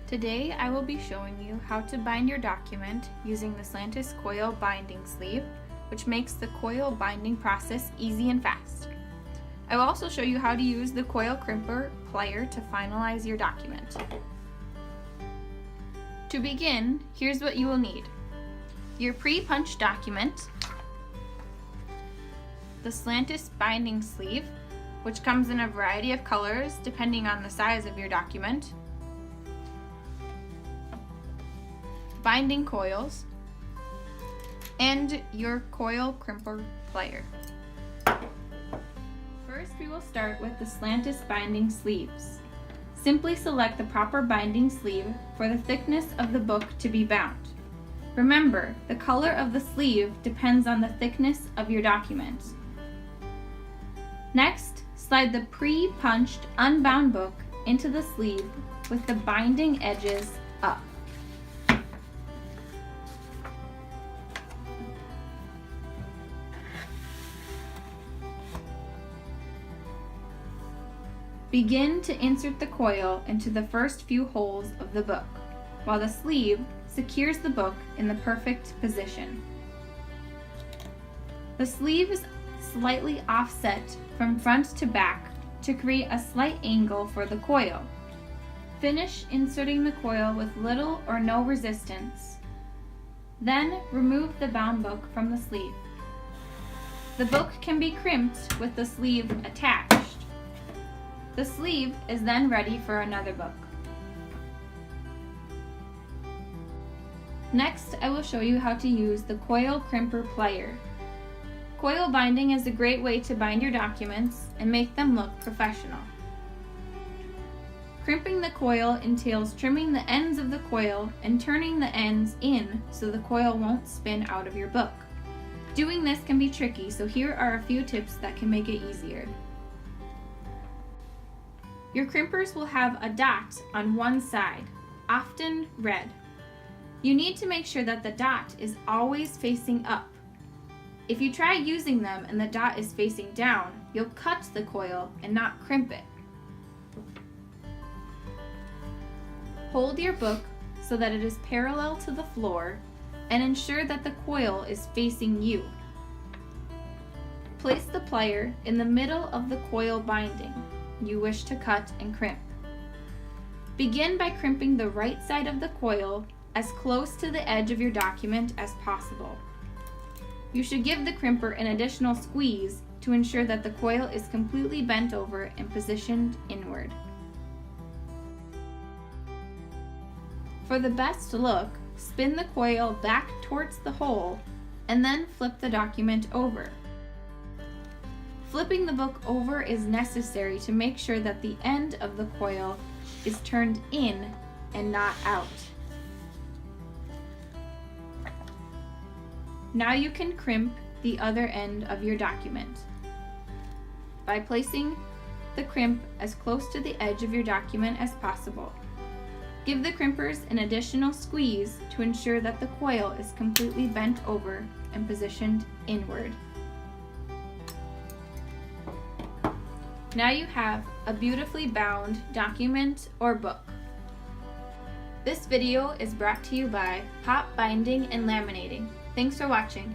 Today I will be showing you how to bind your document using the SlanTIS coil binding sleeve, which makes the coil binding process easy and fast. I will also show you how to use the coil Crimper Plier to finalize your document. To begin, here's what you will need: your pre-punched document, the SlanTIS binding sleeve, which comes in a variety of colors depending on the size of your document, binding coils, and your coil Crimper Plier. First, we will start with the SlanTIS binding sleeves. Simply select the proper binding sleeve for the thickness of the book to be bound. Remember, the color of the sleeve depends on the thickness of your document. Next, slide the pre-punched unbound book into the sleeve with the binding edges up. Begin to insert the coil into the first few holes of the book, while the sleeve secures the book in the perfect position. The sleeve is slightly offset from front to back to create a slight angle for the coil. Finish inserting the coil with little or no resistance. Then remove the bound book from the sleeve. The book can be crimped with the sleeve attached. The sleeve is then ready for another book. Next, I will show you how to use the coil Crimper Plier. Coil binding is a great way to bind your documents and make them look professional. Crimping the coil entails trimming the ends of the coil and turning the ends in so the coil won't spin out of your book. Doing this can be tricky, so here are a few tips that can make it easier. Your crimpers will have a dot on one side, often red. You need to make sure that the dot is always facing up. If you try using them and the dot is facing down, you'll cut the coil and not crimp it. Hold your book so that it is parallel to the floor and ensure that the coil is facing you. Place the plier in the middle of the coil binding you wish to cut and crimp. Begin by crimping the right side of the coil as close to the edge of your document as possible. You should give the crimper an additional squeeze to ensure that the coil is completely bent over and positioned inward. For the best look, spin the coil back towards the hole and then flip the document over. Flipping the book over is necessary to make sure that the end of the coil is turned in and not out. Now you can crimp the other end of your document by placing the crimp as close to the edge of your document as possible. Give the crimpers an additional squeeze to ensure that the coil is completely bent over and positioned inward. Now you have a beautifully bound document or book. This video is brought to you by Popp Binding and Laminating. Thanks for watching.